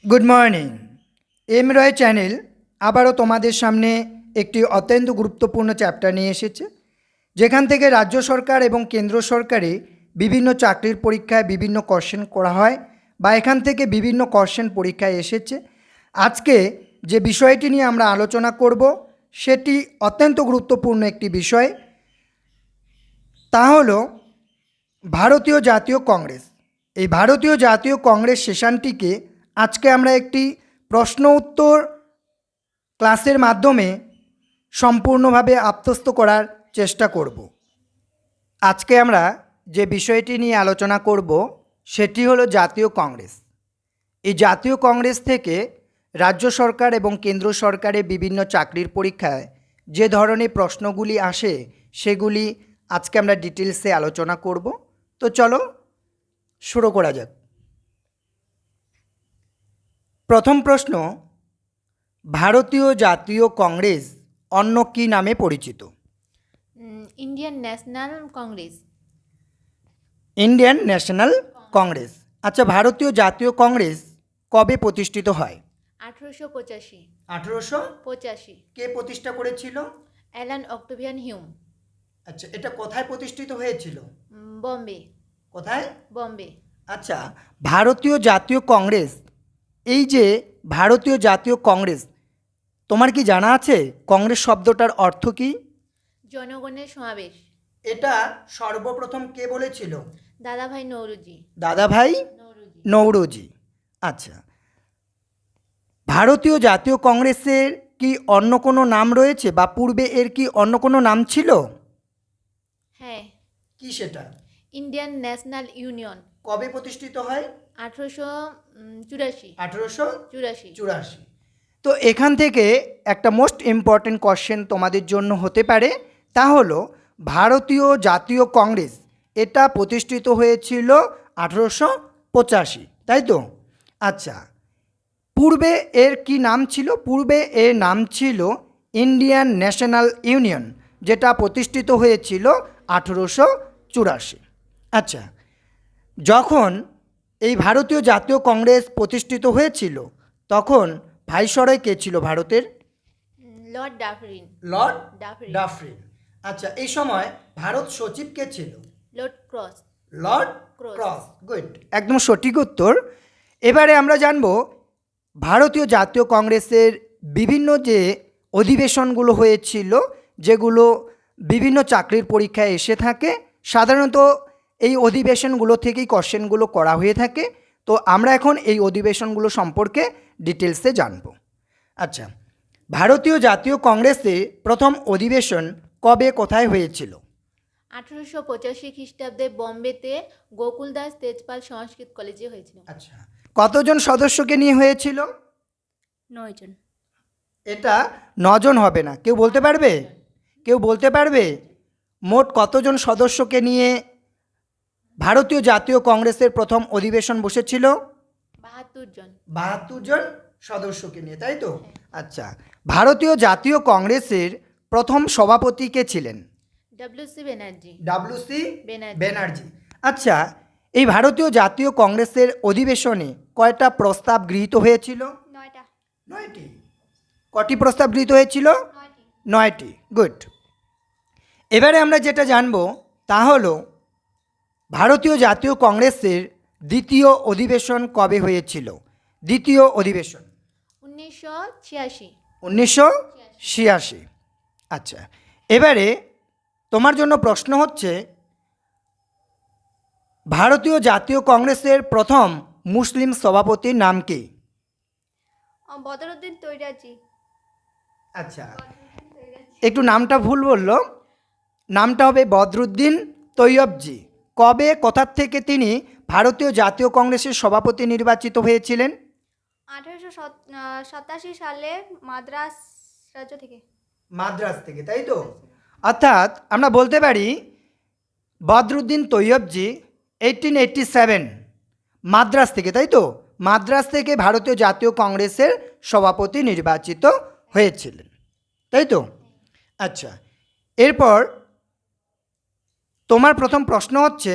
Good morning. M রয় channel আবারও তোমাদের সামনে একটি অত্যন্ত গুরুত্বপূর্ণ চ্যাপ্টার নিয়ে এসেছে, যেখান থেকে রাজ্য সরকার এবং কেন্দ্র সরকারে বিভিন্ন চাকরির পরীক্ষায় বিভিন্ন কোশ্চেন করা হয় বা এখান থেকে বিভিন্ন কোশ্চেন পরীক্ষায় এসেছে। আজকে যে বিষয়টি নিয়ে আমরা আলোচনা করব সেটি অত্যন্ত গুরুত্বপূর্ণ একটি বিষয়, তা হলো ভারতীয় জাতীয় কংগ্রেস। এই ভারতীয় জাতীয় কংগ্রেস সেশনটিকে আজকে আমরা একটি প্রশ্ন উত্তর ক্লাসের মাধ্যমে সম্পূর্ণভাবে আত্মস্থ করার চেষ্টা করব। আজকে আমরা যে বিষয়টি নিয়ে আলোচনা করব সেটি হলো জাতীয় কংগ্রেস। এই জাতীয় কংগ্রেস থেকে রাজ্য সরকার এবং কেন্দ্র সরকারের বিভিন্ন চাকরির পরীক্ষায় যে ধরনের প্রশ্নগুলি আসে সেগুলি আজকে আমরা ডিটেলসে আলোচনা করব। তো চলো শুরু করা যাক। প্রথম প্রশ্ন, ভারতীয় জাতীয় কংগ্রেস অন্য কী নামে পরিচিত? Indian national Congress. Indian national Congress. আচ্ছা, ভারতীয় জাতীয় কংগ্রেস কবে প্রতিষ্ঠিত হয়? 1885। 1885। কে প্রতিষ্ঠা করেছিল? Alan Octavian Hume. আচ্ছা, এটা কোথায় প্রতিষ্ঠিত হয়েছিল? বম্বে। কোথায়? বম্বে। আচ্ছা, ভারতীয় জাতীয় কংগ্রেস, এই যে ভারতীয় জাতীয় কংগ্রেস, তোমার কি জানা আছে কংগ্রেস শব্দটার অর্থ কী? জনগণের সমাবেশ। এটা সর্বপ্রথম কে বলেছিল? দাদাভাই নৌরুজি। দাদাভাই নৌরোজি। আচ্ছা, ভারতীয় জাতীয় কংগ্রেসের কি অন্য কোনো নাম রয়েছে বা পূর্বে এর কি অন্য কোনো নাম ছিল? হ্যাঁ। কি সেটা? Indian national union. কবে প্রতিষ্ঠিত হয়? 1884। 1884। তো এখান থেকে একটা মোস্ট ইম্পর্ট্যান্ট কোশ্চেন তোমাদের জন্য হতে পারে, তা হলো ভারতীয় জাতীয় কংগ্রেস এটা প্রতিষ্ঠিত হয়েছিল 1885, তাই তো? আচ্ছা, পূর্বে এর কি নাম ছিল? পূর্বে এর নাম ছিল ইন্ডিয়ান ন্যাশনাল ইউনিয়ন, যেটা প্রতিষ্ঠিত হয়েছিল 1884। আচ্ছা, যখন এই ভারতীয় জাতীয় কংগ্রেস প্রতিষ্ঠিত হয়েছিল তখন ভাইসরয় কে ছিল ভারতের? Lord Dufferin. Lord Dufferin. Dufferin. আচ্ছা, এই সময় ভারত সচিব কে ছিল? Lord cross. Lord cross. Good, একদম সঠিক উত্তর। এবারে আমরা জানব ভারতীয় জাতীয় কংগ্রেসের বিভিন্ন যে অধিবেশনগুলো হয়েছিল, যেগুলো বিভিন্ন চাকরির পরীক্ষায় এসে থাকে। সাধারণত এই অধিবেশনগুলো থেকেই কোশ্চেনগুলো করা হয়ে থাকে। তো আমরা এখন এই অধিবেশনগুলো সম্পর্কে ডিটেলসে জানব। আচ্ছা, ভারতীয় জাতীয় কংগ্রেসে প্রথম অধিবেশন কবে কোথায় হয়েছিল? 1885 খ্রিস্টাব্দে বম্বেতে গোকুলদাস তেজপাল সংস্কৃত কলেজে হয়েছিল। আচ্ছা, কতজন সদস্যকে নিয়ে হয়েছিল? 9 জন। এটা 9 জন হবে না, কেউ বলতে পারবে? কেউ বলতে পারবে মোট কতজন সদস্যকে নিয়ে ভারতীয় জাতীয় কংগ্রেসের প্রথম অধিবেশন বসেছিল? 72 জন। 72 জন সদস্যকে নিয়ে, তাই তো? আচ্ছা, ভারতীয় জাতীয় কংগ্রেসের প্রথম সভাপতি কে ছিলেন? ডব্লিউ.সি. ব্যানার্জি। ডব্লিউ.সি. ব্যানার্জি। ব্যানার্জি। আচ্ছা, এই ভারতীয় জাতীয় কংগ্রেসের অধিবেশনে কয়টা প্রস্তাব গৃহীত হয়েছিল? 9টা। 9টি। কটি প্রস্তাব গৃহীত হয়েছিল? 9টি। গুড। এবারে আমরা যেটা জানব তা হলো ভারতীয় জাতীয় কংগ্রেসের দ্বিতীয় অধিবেশন কবে হয়েছিল? দ্বিতীয় অধিবেশন 1986। 1986। আচ্ছা, এবারে তোমার জন্য প্রশ্ন হচ্ছে ভারতীয় জাতীয় কংগ্রেসের প্রথম মুসলিম সভাপতির নাম কি? বদরুদ্দিন তৈরাজি। আচ্ছা, একটু নামটা ভুল বললো, নামটা হবে বদরুদ্দিন তৈয়বজি। কবে, কোথা থেকে তিনি ভারতীয় জাতীয় কংগ্রেসের সভাপতি নির্বাচিত হয়েছিলেন? 1887 সালে মাদ্রাস রাজ্য থেকে। মাদ্রাজ থেকে, তাই তো? অর্থাৎ আমরা বলতে পারি বদরুদ্দিন তৈয়বজি 1887 মাদ্রাজ থেকে, তাই তো? মাদ্রাজ থেকে ভারতীয় জাতীয় কংগ্রেসের সভাপতি নির্বাচিত হয়েছিলেন, তাই তো? আচ্ছা, এরপর তোমার প্রথম প্রশ্ন হচ্ছে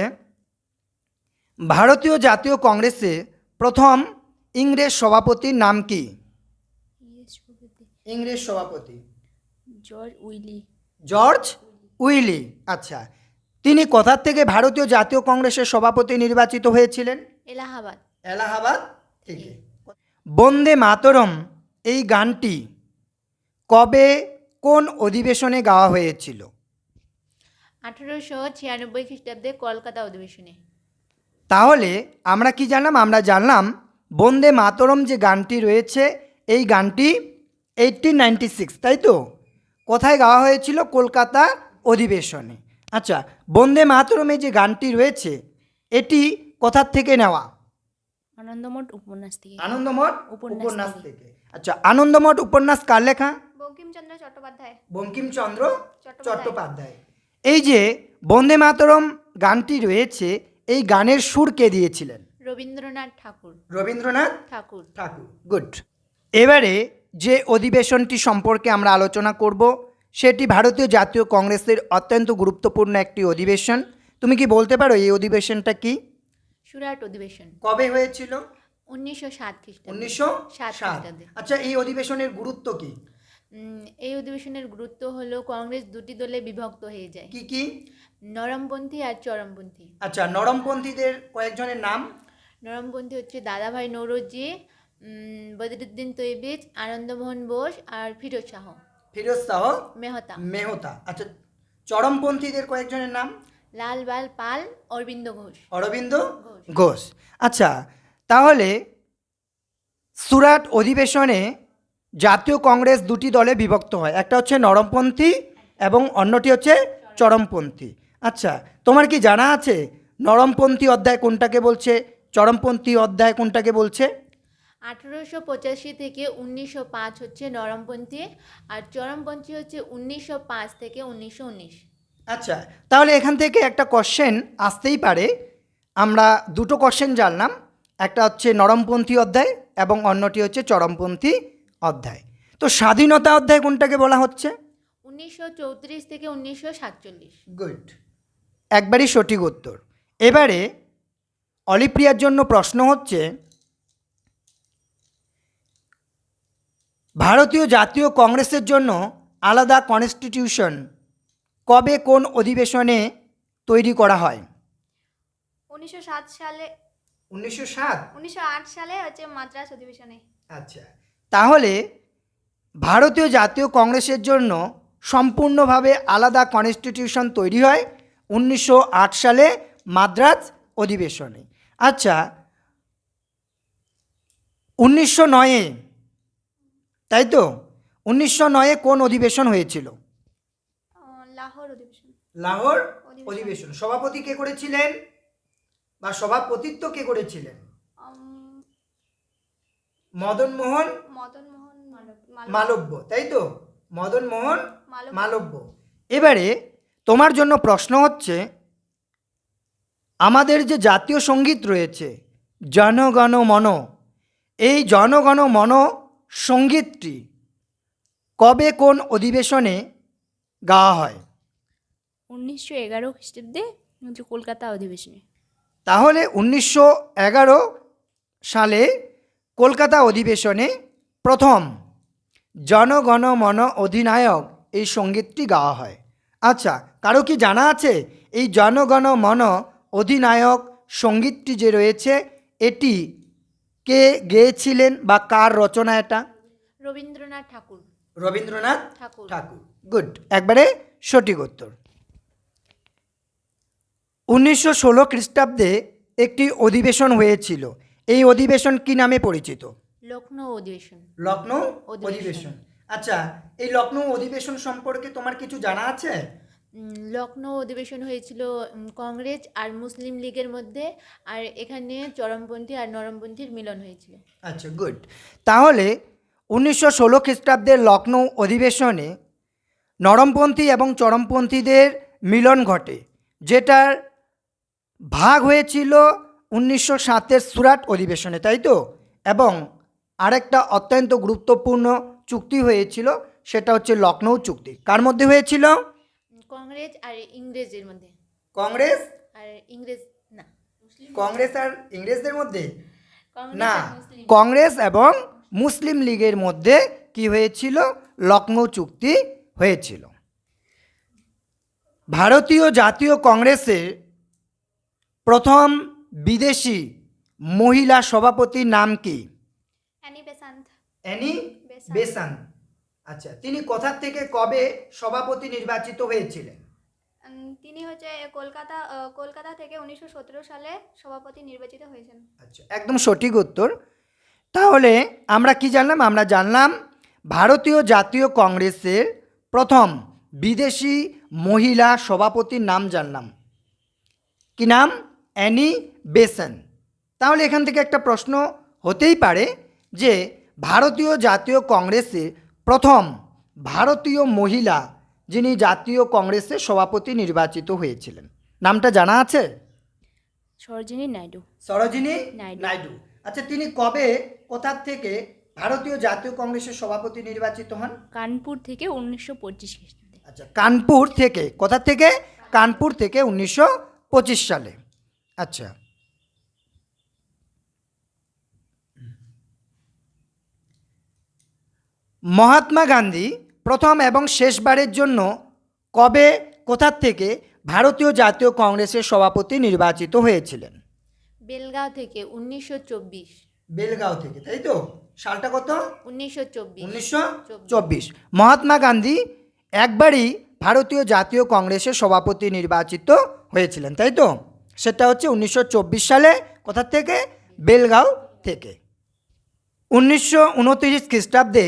ভারতীয় জাতীয় কংগ্রেসে প্রথম ইংরেজ সভাপতির নাম কি? ইংরেজ সভাপতি জর্জ উইলি। George Willy. আচ্ছা, তিনি কোথা থেকে ভারতীয় জাতীয় কংগ্রেসের সভাপতি নির্বাচিত হয়েছিলেন? এলাহাবাদ। এলাহাবাদ থেকে। বন্দে মাতরম এই গানটি কবে কোন অধিবেশনে গাওয়া হয়েছিল? 1896 খ্রিস্টাব্দে কলকাতা অধিবেশনে। তাহলে আমরা কি জানলাম? আমরা জানলাম বন্দে মাতরম যে গানটি রয়েছে এই গানটি 1896, তাই তো? কোথায় গাওয়া হয়েছিল? কলকাতা অধিবেশনে। আচ্ছা, বন্দে মাতরমে যে গানটি রয়েছে এটি কোথার থেকে নেওয়া? আনন্দমঠ উপন্যাস থেকে। আনন্দমঠ উপন্যাস থেকে। আচ্ছা, আনন্দমঠ উপন্যাস কার লেখা? বঙ্কিমচন্দ্র চট্টোপাধ্যায়। বঙ্কিমচন্দ্র চট্টোপাধ্যায়। এই যে বন্দে মাতরম গানটি রয়েছে এই গানের সুর কে দিয়েছিলেন? রবীন্দ্রনাথ ঠাকুর। রবীন্দ্রনাথ ঠাকুর। ঠাকুর। গুড। এবারে যে অধিবেশনটি সম্পর্কে আমরা আলোচনা করব সেটি ভারতীয় জাতীয় কংগ্রেসের অত্যন্ত গুরুত্বপূর্ণ একটি অধিবেশন। তুমি কি বলতে পারো এই অধিবেশনটা কি? সুরাট অধিবেশন। কবে হয়েছিল? 1907 খ্রিস্টাব্দে। 1907। খ্রিস্টাব্দে। আচ্ছা, এই অধিবেশনের গুরুত্ব কি? এই অধিবেশনের গুরুত্ব হলো কংগ্রেস দুটি দলে বিভক্ত হয়ে যায়। কি কি? নরমপন্থী আর চরমপন্থী। আচ্ছা, নরমপন্থীদের কয়েকজনের নাম? নরমপন্থী হচ্ছে দাদাভাই নৌরোজি, বদরুদ্দিন তৈবিজ, আনন্দমোহন বোস আর ফিরোজ শাহ। ফিরোজ শাহ মেহতা। আচ্ছা, চরমপন্থীদের কয়েকজনের নাম? লালবাল পাল, অরবিন্দ ঘোষ। অরবিন্দ ঘোষ। আচ্ছা, তাহলে সুরাট অধিবেশনে জাতীয় কংগ্রেস দুটি দলে বিভক্ত হয়, একটা হচ্ছে নরমপন্থী এবং অন্যটি হচ্ছে চরমপন্থী। আচ্ছা, তোমার কি জানা আছে নরমপন্থী অধ্যায় কোনটাকে বলছে, চরমপন্থী অধ্যায় কোনটাকে বলছে? 1885 থেকে 1905 হচ্ছে নরমপন্থী আর চরমপন্থী হচ্ছে 1905 থেকে 1919। আচ্ছা, তাহলে এখান থেকে একটা কোশ্চেন আসতেই পারে। আমরা দুটো কোশ্চেন জানলাম, একটা হচ্ছে নরমপন্থী অধ্যায় এবং অন্যটি হচ্ছে চরমপন্থী অধ্যায়। তো স্বাধীনতা অধ্যায় কোনটাকে বলা হচ্ছে? 1934 থেকে 1947। গুড, একবারই সঠিক উত্তর। এবারে অলিপ্রিয়ার জন্য প্রশ্ন হচ্ছে, ভারতীয় জাতীয় কংগ্রেসের জন্য আলাদা কনস্টিটিউশন কবে কোন অধিবেশনে তৈরি করা হয়? 1907 সালে। 1908 সালে হচ্ছে মাদ্রাস অধিবেশনে। আচ্ছা, তাহলে ভারতীয় জাতীয় কংগ্রেসের জন্য সম্পূর্ণভাবে আলাদা কনস্টিটিউশন তৈরি হয় 1908 সালে মাদ্রাজ অধিবেশনে। আচ্ছা, 1909-এ, তাই তো? 1909-এ কোন অধিবেশন হয়েছিল? লাহোর অধিবেশন। লাহোর অধিবেশন। সভাপতি কে করেছিলেন বা সভাপতিত্ব কে করেছিলেন? মদনমোহন মালব্য, তাই তো? মদনমোহন মালব্য। এবারে তোমার জন্য প্রশ্ন হচ্ছে, আমাদের যে জাতীয় সঙ্গীত রয়েছে জনগণ মন, এই জনগণ মন সঙ্গীতটি কবে কোন অধিবেশনে গাওয়া হয়? 1911 খ্রিস্টাব্দে হচ্ছে কলকাতা অধিবেশনে। তাহলে 1911 সালে কলকাতা অধিবেশনে প্রথম জনগণ মন অধিনায়ক এই সঙ্গীতটি গাওয়া হয়। আচ্ছা, কারো কি জানা আছে এই জনগণ মন অধিনায়ক সঙ্গীতটি যে রয়েছে এটি কে গেয়েছিলেন বা কার রচনা এটা? রবীন্দ্রনাথ ঠাকুর। রবীন্দ্রনাথ ঠাকুর। গুড, একবারে সঠিক উত্তর। 1916 খ্রিস্টাব্দে একটি অধিবেশন হয়েছিল, এই অধিবেশন কি নামে পরিচিত? লখনৌ অধিবেশন। লখনৌ অধিবেশন। আচ্ছা, এই লখনৌ অধিবেশন সম্পর্কে তোমার কিছু জানা আছে? লখনৌ অধিবেশন হয়েছিল কংগ্রেস আর মুসলিম লীগের মধ্যে, আর এখানে চরমপন্থী আর নরমপন্থীর মিলন হয়েছিল। আচ্ছা, গুড। তাহলে 1916 খ্রিস্টাব্দের লখনৌ অধিবেশনে নরমপন্থী এবং চরমপন্থীদের মিলন ঘটে, যেটার ভাগ হয়েছিল 1907-এর সুরাট অধিবেশনে, তাই তো? এবং আরেকটা অত্যন্ত গুরুত্বপূর্ণ চুক্তি হয়েছিল, সেটা হচ্ছে লখনৌ চুক্তি। কার মধ্যে হয়েছিল? কংগ্রেস আর ইংরেজের মধ্যে। কংগ্রেস আর ইংরেজ না, কংগ্রেস আর ইংরেজদের মধ্যে। না, কংগ্রেস এবং মুসলিম লীগের মধ্যে কি হয়েছিল? লখনৌ চুক্তি হয়েছিল। ভারতীয় জাতীয় কংগ্রেসের প্রথম বিদেশি মহিলা সভাপতির নাম কি? Annie Besant. Annie Besant. Besant. আচ্ছা, তিনি কোথা থেকে কবে সভাপতি নির্বাচিত হয়েছিলেন? তিনি হচ্ছে কলকাতা থেকে 1917 সালে সভাপতি নির্বাচিত হয়েছেন। আচ্ছা, একদম সঠিক উত্তর। তাহলে আমরা কি জানলাম? আমরা জানলাম ভারতীয় জাতীয় কংগ্রেসের প্রথম বিদেশি মহিলা সভাপতির নাম জানলাম। কি নাম? Annie Besant. তাহলে এখান থেকে একটা প্রশ্ন হতেই পারে যে ভারতীয় জাতীয় কংগ্রেসের প্রথম ভারতীয় মহিলা যিনি জাতীয় কংগ্রেসের সভাপতি নির্বাচিত হয়েছিলেন, নামটা জানা আছে? সরোজিনী নাইডু। সরোজিনী নাইডু। নাইডু। আচ্ছা, তিনি কবে কোথা থেকে ভারতীয় জাতীয় কংগ্রেসের সভাপতি নির্বাচিত হন? কানপুর থেকে 1925 খ্রিস্টাব্দে। আচ্ছা, কানপুর থেকে। কোথা থেকে? কানপুর থেকে 1925 সালে। আচ্ছা, মহাত্মা গান্ধী প্রথম এবং শেষবারের জন্য কবে কোথা থেকে ভারতীয় জাতীয় কংগ্রেসের সভাপতি নির্বাচিত হয়েছিলেন? বেলগাঁও থেকে 1924। বেলগাঁও থেকে, তাই তো? সালটা কত? 1924। 1924। মহাত্মা গান্ধী একবারই ভারতীয় জাতীয় কংগ্রেসের সভাপতি নির্বাচিত হয়েছিলেন, তাই তো? সেটা হচ্ছে 1924 সালে। কোথা থেকে? বেলগাঁও থেকে। 1929 খ্রিস্টাব্দে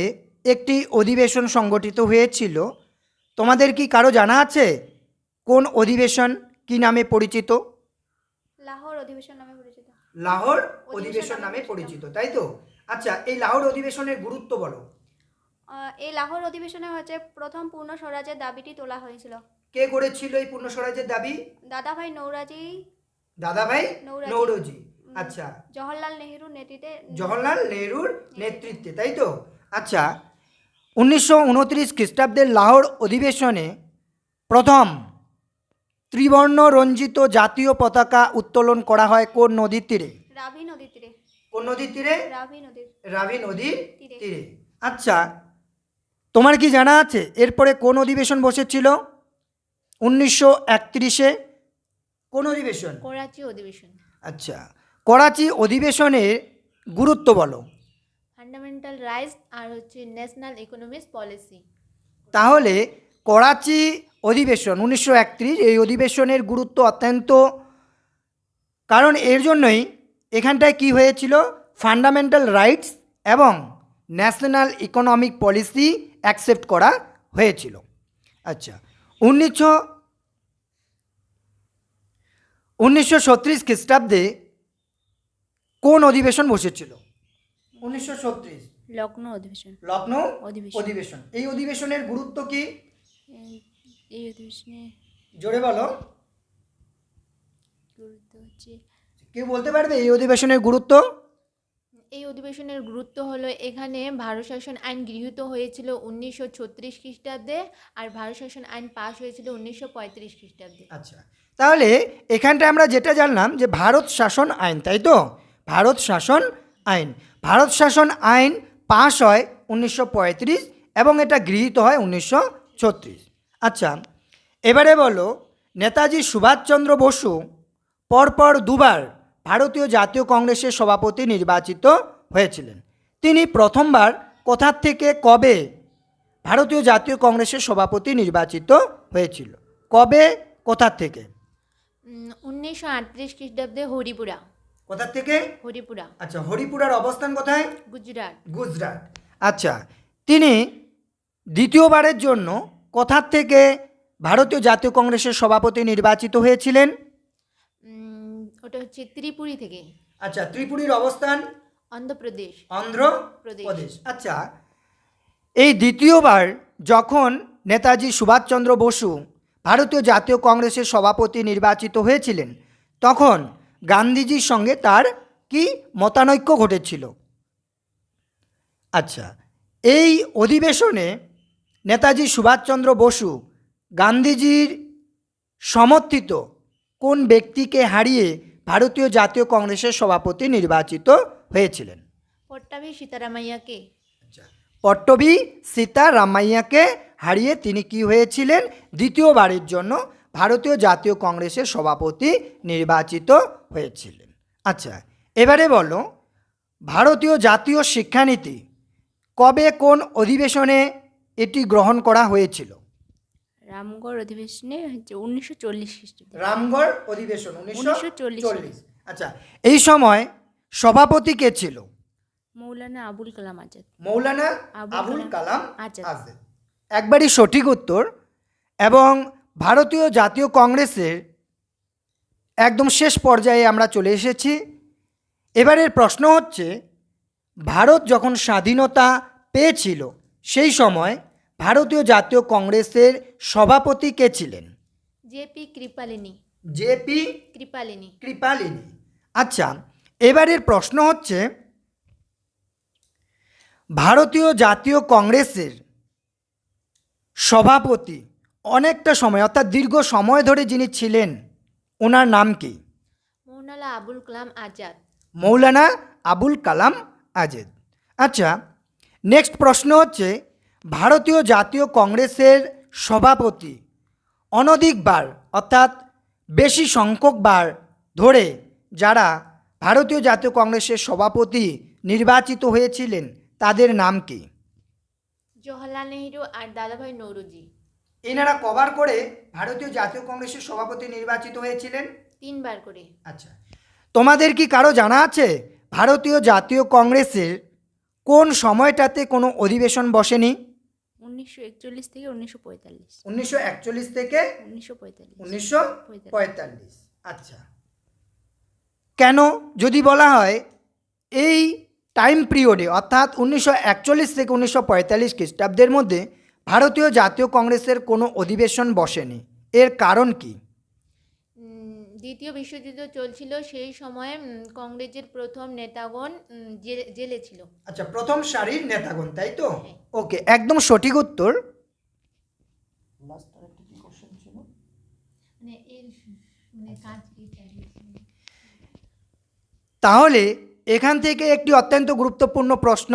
একটি অধিবেশন সংগঠিত হয়েছিল। তোমাদের কি কারো জানা আছে কোন অধিবেশন কি নামে পরিচিত? লাহোর অধিবেশন নামে পরিচিত। লাহোর অধিবেশন নামে পরিচিত, তাই তো? আচ্ছা, এই লাহোর অধিবেশনের গুরুত্ব বলো। এই লাহোর অধিবেশনে হচ্ছে প্রথম পূর্ণ স্বরাজের দাবিটি তোলা হয়েছিল। কে করেছিল এই পূর্ণ স্বরাজের দাবি? দাদাভাই নৌরাজি। দাদাভাই নৌরোজি। নৌরোজি। আচ্ছা, জওহরলাল নেহরুর নেতৃত্বে। জওহরলাল নেহরুর নেতৃত্বে, তাই তো? আচ্ছা, 1929 খ্রিস্টাব্দের লাহোর অধিবেশনে প্রথম ত্রিবর্ণ রঞ্জিত জাতীয় পতাকা উত্তোলন করা হয় কোন নদীর তীরে? রাভি নদীর তীরে। কোন নদীর তীরে? রাভি নদীর রাভি নদীর তীরে। তীরে। আচ্ছা, তোমার কি জানা আছে এরপরে কোন অধিবেশন বসেছিল 1931-এ? কোন অধিবেশন? করাচি অধিবেশন। আচ্ছা, করাচি অধিবেশনের গুরুত্ব বলো। ফান্ডামেন্টাল রাইটস আর হচ্ছে ন্যাশনাল ইকোনমিক্স পলিসি। তাহলে করাচি অধিবেশন 1931, এই অধিবেশনের গুরুত্ব অত্যন্ত, কারণ এর জন্যই এখানটায় কি হয়েছিল? ফান্ডামেন্টাল রাইটস এবং ন্যাশনাল ইকোনমিক পলিসি অ্যাকসেপ্ট করা হয়েছিল। আচ্ছা, 1936 খ্রিস্টাব্দে কোন অধিবেশন বসেছিল? 1936 লখনৌ অধিবেশন। লখনৌ অধিবেশন। অধিবেশন। এই অধিবেশনের গুরুত্ব কি? এই অধিবেশনে জোরে বলো। গুরুত্ব হচ্ছে, কেউ বলতে পারবে এই অধিবেশনের গুরুত্ব? এই অধিবেশনের গুরুত্ব হলো এখানে ভারত শাসন আইন গৃহীত হয়েছিল 1936 খ্রিস্টাব্দে আর ভারত শাসন আইন পাশ হয়েছিল 1935 খ্রিস্টাব্দে। আচ্ছা, তাহলে এখানটায় আমরা যেটা জানলাম যে ভারত শাসন আইন, তাই তো? ভারত শাসন আইন। ভারত শাসন আইন পাশ হয় 1935 এবং এটা গৃহীত হয় 1936। আচ্ছা, এবারে বলো, নেতাজি সুভাষচন্দ্র বসু পরপর দুবার ভারতীয় জাতীয় কংগ্রেসের সভাপতি নির্বাচিত হয়েছিলেন। তিনি প্রথমবার কোথা থেকে কবে ভারতীয় জাতীয় কংগ্রেসের সভাপতি নির্বাচিত হয়েছিল? কবে, কোথা থেকে? 1938 খ্রিস্টাব্দে হরিপুরা। কোথা থেকে? হরিপুরা। আচ্ছা, হরিপুরার অবস্থান কোথায়? গুজরাট। গুজরাট। আচ্ছা, তিনি দ্বিতীয়বারের জন্য কোথা থেকে ভারতীয় জাতীয় কংগ্রেসের সভাপতি নির্বাচিত হয়েছিলেন? ওটা হচ্ছে ত্রিপুরি থেকে। আচ্ছা, ত্রিপুরীর অবস্থান? অন্ধ্রপ্রদেশ। অন্ধ্রপ্রদেশ। আচ্ছা, এই দ্বিতীয়বার যখন নেতাজি সুভাষচন্দ্র বসু ভারতীয় জাতীয় কংগ্রেসের সভাপতি নির্বাচিত হয়েছিলেন তখন গান্ধীজির সঙ্গে তার কি মতানৈক্য ঘটেছিল? আচ্ছা, এই অধিবেশনে নেতাজি সুভাষচন্দ্র বসু গান্ধীজির সমর্থিত কোন ব্যক্তিকে হারিয়ে ভারতীয় জাতীয় কংগ্রেসের সভাপতি নির্বাচিত হয়েছিলেন? পট্টাভি সীতারামাইয়াকে। পট্টভি সীতারামাইয়াকে হারিয়ে তিনি কি হয়েছিলেন? দ্বিতীয়বারের জন্য ভারতীয় জাতীয় কংগ্রেসের সভাপতি নির্বাচিত হয়েছিলেন। আচ্ছা, এবারে বলো, ভারতীয় জাতীয় শিক্ষানীতি কবে কোন অধিবেশনে এটি গ্রহণ করা হয়েছিল? রামগড় অধিবেশনে হচ্ছে 1940 খ্রিস্টাব্দে। রামগড় অধিবেশন 1940। 1940 আচ্ছা, এই সময় সভাপতি কে ছিল? মৌলানা আবুল কালাম আজাদ। মৌলানা আবুল আবুল কালাম কালাম আজাদ। আজাদ। একবারই সঠিক উত্তর। এবং ভারতীয় জাতীয় কংগ্রেসের একদম শেষ পর্যায়ে আমরা চলে এসেছি। এবারের প্রশ্ন হচ্ছে, ভারত যখন স্বাধীনতা পেয়েছিল সেই সময় ভারতীয় জাতীয় কংগ্রেসের সভাপতি কে ছিলেন? জেপি কৃপালিনী। জেপি কৃপালিনী। কৃপালিনী। আচ্ছা, এবারের প্রশ্ন হচ্ছে, ভারতীয় জাতীয় কংগ্রেসের সভাপতি অনেকটা সময় অর্থাৎ দীর্ঘ সময় ধরে যিনি ছিলেন ওনার নাম কি? মৌলানা আবুল কালাম আজাদ। মৌলানা আবুল কালাম আজাদ। আচ্ছা, নেক্সট প্রশ্ন হচ্ছে, ভারতীয় জাতীয় কংগ্রেসের সভাপতি অনধিকবার অর্থাৎ বেশি সংখ্যকবার ধরে যারা ভারতীয় জাতীয় কংগ্রেসের সভাপতি নির্বাচিত হয়েছিলেন তাদের নাম কি? জওহরলাল নেহরু আর দাদাভাই নৌরোজি। এনারা কবার করে ভারতীয় জাতীয় কংগ্রেসের সভাপতি নির্বাচিত হয়েছিলেন? 3 বার করে। আচ্ছা, তোমাদের কি কারো জানা আছে ভারতীয় জাতীয় কংগ্রেসের কোন সময়টাতে কোনো অধিবেশন বসেনি? 1941 থেকে 1945। 1941 থেকে 1945। 1945। আচ্ছা, কেন যদি বলা হয় এই টাইম পিরিয়ডে অর্থাৎ 1941 থেকে 1945 খ্রিস্টাব্দের মধ্যে ভারতীয় জাতীয় কংগ্রেসের কোনো অধিবেশন বসেনি, এর কারণ কি? দ্বিতীয় বিশ্বযুদ্ধ চলছিল, সেই সময়ে কংগ্রেসের প্রথম নেতাগণ জেলে ছিল। আচ্ছা, প্রথম সারির নেতাগণ, তাই তো? হ্যাঁ। ওকে, একদম সঠিক উত্তর। তাহলে এখান থেকে একটি অত্যন্ত গুরুত্বপূর্ণ প্রশ্ন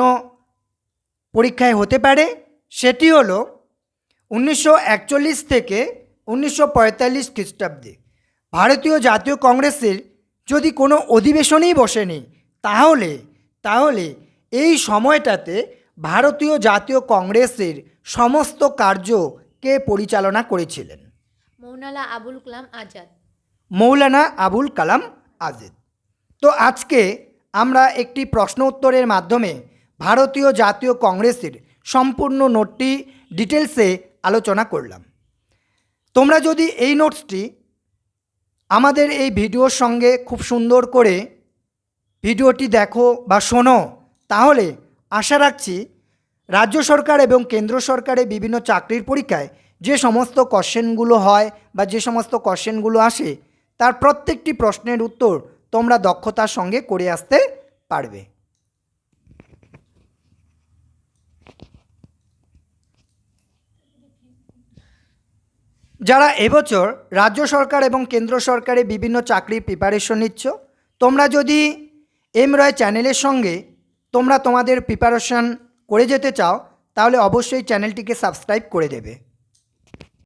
পরীক্ষায় হতে পারে, সেটি হলো 1941 থেকে 1945 খ্রিস্টাব্দে ভারতীয় জাতীয় কংগ্রেসের যদি কোনো অধিবেশনই বসেনি, তাহলে এই সময়টাতে ভারতীয় জাতীয় কংগ্রেসের সমস্ত কার্য কে পরিচালনা করেছিলেন? মৌলানা আবুল কালাম আজাদ। মৌলানা আবুল কালাম আজাদ। তো আজকে আমরা একটি প্রশ্ন উত্তরের মাধ্যমে ভারতীয় জাতীয় কংগ্রেসের সম্পূর্ণ নোটটি ডিটেলসে আলোচনা করলাম। তোমরা যদি এই নোটসটি আমাদের এই ভিডিওর সঙ্গে খুব সুন্দর করে ভিডিওটি দেখো বা শোনো, তাহলে আশা রাখছি রাজ্য সরকার এবং কেন্দ্র সরকারের বিভিন্ন চাকরির পরীক্ষায় যে সমস্ত কোশ্চেনগুলো হয় বা যে সমস্ত কোশ্চেনগুলো আসে তার প্রত্যেকটি প্রশ্নের উত্তর তোমরা দক্ষতার সঙ্গে করে আসতে পারবে। যারা এবছর রাজ্য সরকার এবং কেন্দ্র সরকারের বিভিন্ন চাকরির প্রিপারেশন নিচ্ছ, তোমরা যদি এম রয় চ্যানেলের সঙ্গে তোমরা তোমাদের প্রিপারেশন করে যেতে চাও, তাহলে অবশ্যই চ্যানেলটিকে সাবস্ক্রাইব করে দেবে।